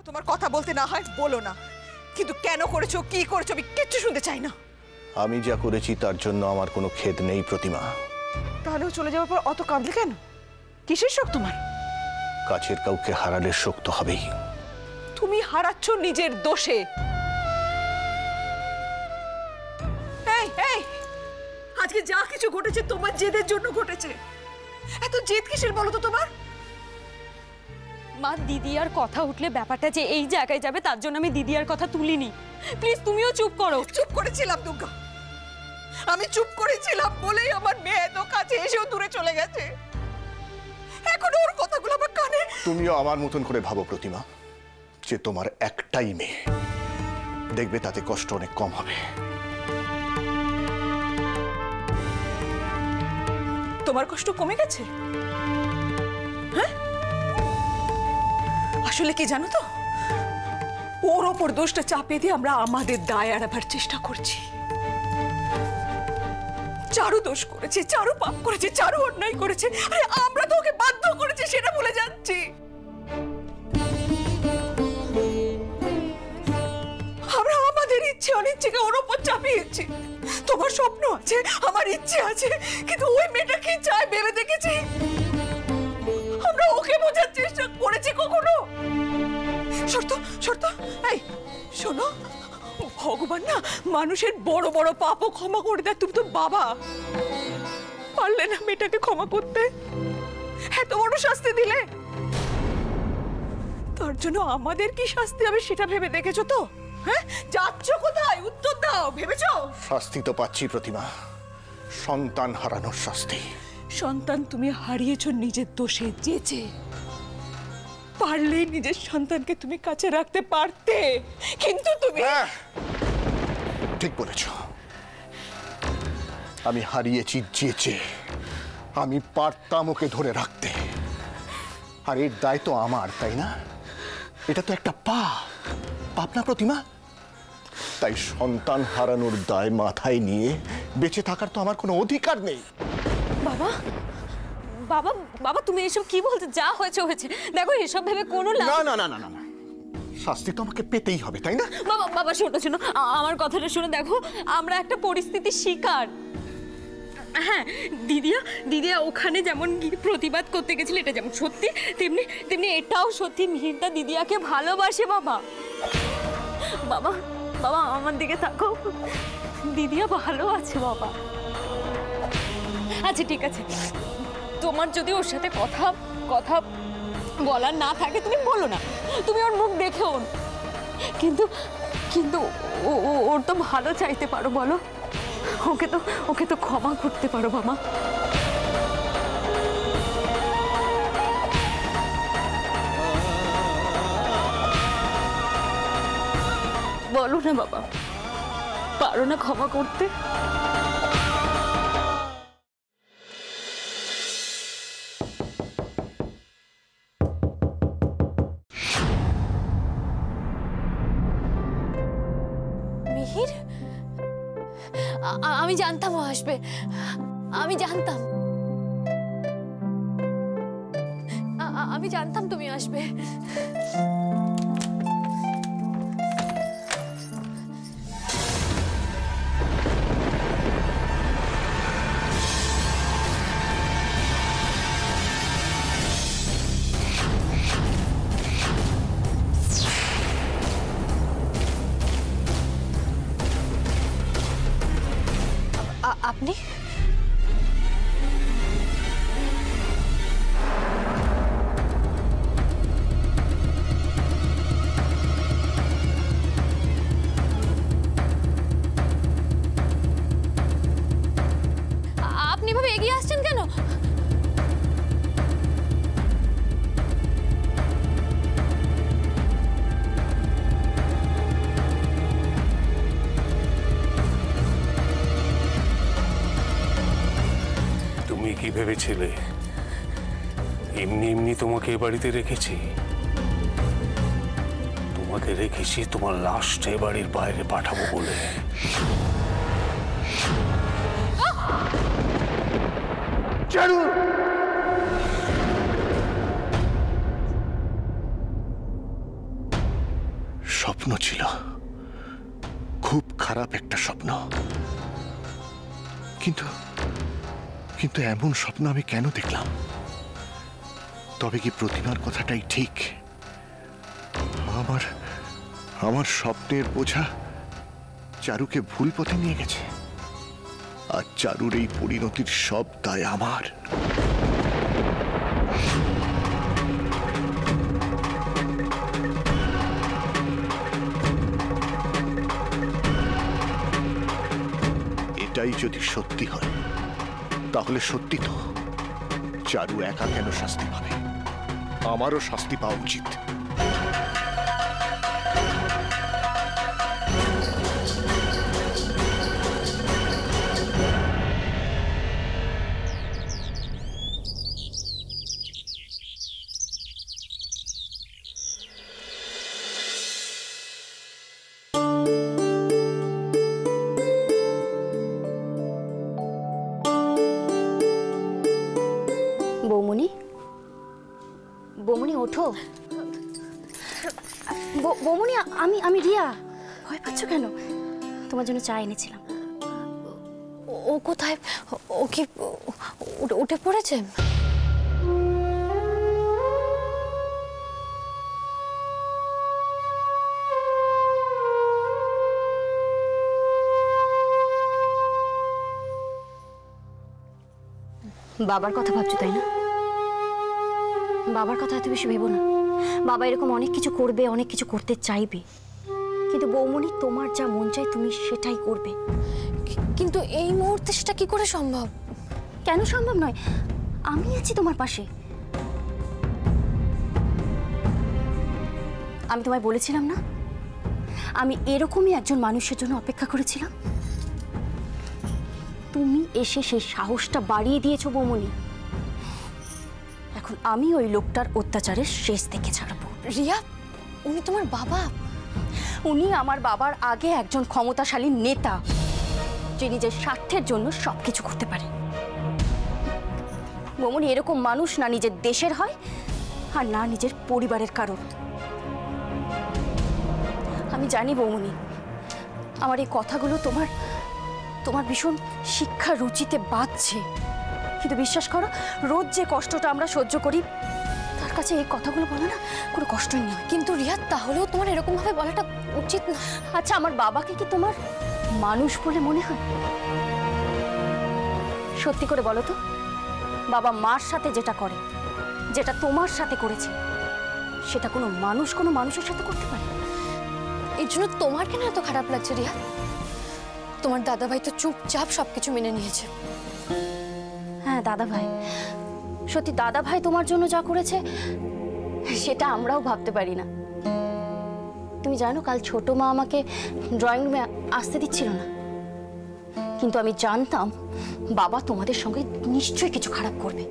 তোমার কথা বলতে না হয় বলো না, কিন্তু কেন করেছো, কি করেছো আমি কিচ্ছু শুনতে চাই না। আমি যা করেছি তার জন্য আমার কোনো খেদ নেই প্রতিমা। তাহলেও চলে যাওয়ার পর অত কাঁদলে কেন? কিসের শোক তোমার? কাছের কাউকে হারালে শোক তো হবেই। তুমি হারাচ্ছ নিজের দোষে। এই এই আজকে যা কিছু ঘটেছে তোমার জেদের জন্য ঘটেছে। এত জেদ কিসের বলো তো তোমার? মা, দিদি আর কথা উঠলে ব্যাপারটা যে এই জায়গায় যাবে তার জন্য আমি দিদি আর কথা তুলিনি। প্লিজ তুমিও চুপ করো। চুপ করেছিলাম দুর্গা, আমি চুপ করেছিলাম বলেই আমার মেয়ে এত কাছে এসেও দূরে চলে গেছে। এখন ওর কথাগুলো আমার কানে। তুমিও আমার মতন করে ভাবো প্রতিমা, যে তোমার একটাই মেয়ে, দেখবে তাতে কষ্ট অনেক কম হবে। তোমার কষ্ট কমে গেছে? হ্যাঁ, আসলে কি জানো তো, ওর ওপর দোষটা চাপিয়ে দিয়ে আমরা আমাদের দায় এড়াবার চেষ্টা করছি। চারু দোষ করেছে, চারু পাপ করেছে, চারু অন্যায় করেছে, আরে আমরা তো ওকে বাধ্য করেছি সেটা ভুলে যাচ্ছি। আমরা আমাদের ইচ্ছে অনিচ্ছেকে ওর ওপর চাপিয়েছি। তোমার স্বপ্ন আছে, আমার ইচ্ছে আছে, কিন্তু ওই মেয়েটা কি চায় ভেবে দেখেছি? আমরা ওকে বোঝার চেষ্টা করেছি কখনো? শর্ত শর্ত এই শোনো, ভগবান না মানুষের বড় বড় পাপও ক্ষমা করে দেয়। তুমি তো বাবা, পারলে না মেয়েটাকে ক্ষমা করতে? এত বড় শাস্তি দিলে, তার জন্য আমাদের কি শাস্তি হবে সেটা ভেবে দেখেছো তো? হ্যাঁ, যাচ্ছ কোথায়? উত্তর দাও, ভেবেছো? শাস্তি তো পাচ্ছি প্রতিমা, সন্তান হারানোর শাস্তি। সন্তান তুমি হারিয়েছো নিজের দোষে জেচে। পারলে নিজের সন্তানকে তুমি কাছে রাখতে পারতে, কিন্তু তুমি। ঠিক বলেছ, আমি হারিয়েছি জেচে। আমি পারতাম ওকে ধরে রাখতে, আর এর দায় তো আমার, তাই না? এটা তো একটা পাপ না প্রতিমা? তাই সন্তান হারানোর দায় মাথায় নিয়ে বেঁচে থাকার তো আমার কোনো অধিকার নেই। বাবা বাবা বাবা, তুমি এসব কি বলছো? যা হয়েছে হয়েছে, দেখো এসব ভেবে কোনো লাভ। না না না না না, শাস্তি তো আমাকে পেতেই হবে, তাই না? বাবা বাবা শোনো শোনো, আমার কথাটা শুনে দেখো, আমরা একটা পরিস্থিতির শিকার। হ্যাঁ, দিদিয়া ওখানে যেমন প্রতিবাদ করতে গেছিল, এটা যেমন সত্যি, তেমনি তেমনি এটাও সত্যি। মিহিরদা দিদিয়াকে ভালোবাসে বাবা। বাবা বাবা আমার দিকে তাকাও, দিদিয়া ভালো আছে বাবা। আচ্ছা ঠিক আছে, তোমার যদি ওর সাথে কথা বলার না থাকে তুমি বলো না, তুমি ওর মুখ দেখেও। কিন্তু কিন্তু ওর তো ভালো চাইতে পারো, বলো? ওকে তো ক্ষমা করতে পারো বাবা। বলো না বাবা, পারো না ক্ষমা করতে? মিহির, আমি জানতাম ও আসবে, আমি জানতাম, আমি জানতাম তুমি আসবে। আপনি? আপনি এভাবে এগিয়ে আসছেন কেন? কি ভেবেছিলে এমনি এমনি তোমাকে এ বাড়িতে রেখেছি? তোমাকে রেখেছি তোমার লাশটা এ বাড়ির বাইরে পাঠাবো বলে। চারু, স্বপ্ন ছিল, খুব খারাপ একটা স্বপ্ন। কিন্তু কিন্তু এমন স্বপ্ন আমি কেন দেখলাম? তবে কি প্রতিমার কথাটাই ঠিক? আমার আমার স্বপ্নের বোঝা চারুকে ভুল পথে নিয়ে গেছে, আর চারুর এই পরিণতির সব দায় আমার। এটাই যদি সত্যি হয়, তাহলে সত্যি তো চারু একা কেন শাস্তি পাবে? আমারও শাস্তি পাওয়া উচিত। বৌমনি, বৌমনি ওঠো। বৌমনি, আমি রিয়া। ভয় পাচ্ছ কেন? তোমার জন্য চা এনেছিলাম। ও কোথায়? ও কি উঠে পড়েছে? বাবার কথা ভাবছো তাই না? বাবার কথা এত বেশি ভেবো না। বাবা এরকম অনেক কিছু করবে, অনেক কিছু করতে চাইবে, কিন্তু বৌমনি তোমার যা মন চায় তুমি সেটাই করবে। কিন্তু এই মুহূর্তে সেটা কি করে সম্ভব? কেন সম্ভব নয়? আমি আছি তোমার পাশে। আমি তোমায় বলেছিলাম না, আমি এরকমই একজন মানুষের জন্য অপেক্ষা করেছিলাম। তুমি এসে সেই সাহসটা বাড়িয়ে দিয়েছো বৌমনি। এখন আমি ওই লোকটার অত্যাচারের শেষ দেখে ছাড়বো। রিয়া, উনি তোমার বাবা? উনি আমার বাবার আগে একজন ক্ষমতাশালী নেতা, যে নিজের স্বার্থের জন্য সবকিছু করতে পারে। বৌমনি এরকম মানুষ না নিজের দেশের হয়, আর না নিজের পরিবারের কারণ। আমি জানি বৌমনি, আমার এই কথাগুলো তোমার ভীষণ শিক্ষা রুচিতে বাজছে, কিন্তু বিশ্বাস করো, রোজ যে কষ্টটা আমরা সহ্য করি তার কাছে এই কথাগুলো বলা না কোনো কষ্টই নয়। কিন্তু রিয়া, তাহলেও তোমার এরকম ভাবে বলাটা উচিত না। আচ্ছা, আমার বাবাকে কি তোমার মানুষ বলে মনে হয়? সত্যি করে বলো তো, বাবা মার সাথে যেটা করে, যেটা তোমার সাথে করেছে, সেটা কোনো মানুষের সাথে করতে পারে? এর জন্য তোমার কেন এত খারাপ লাগছে রিয়া? তোমার দাদাভাই তো চুপচাপ সবকিছু মেনে নিয়েছে। হ্যাঁ, দাদাভাই, সত্যি দাদাভাই তোমার জন্য যা করেছে সেটা আমরাও ভাবতে পারি না। তুমি জানো, কাল ছোট মা আমাকে ড্রয়িং রুমে আসতে দিচ্ছিল না, কিন্তু আমি জানতাম বাবা তোমাদের সঙ্গে নিশ্চয়ই কিছু খারাপ করবে।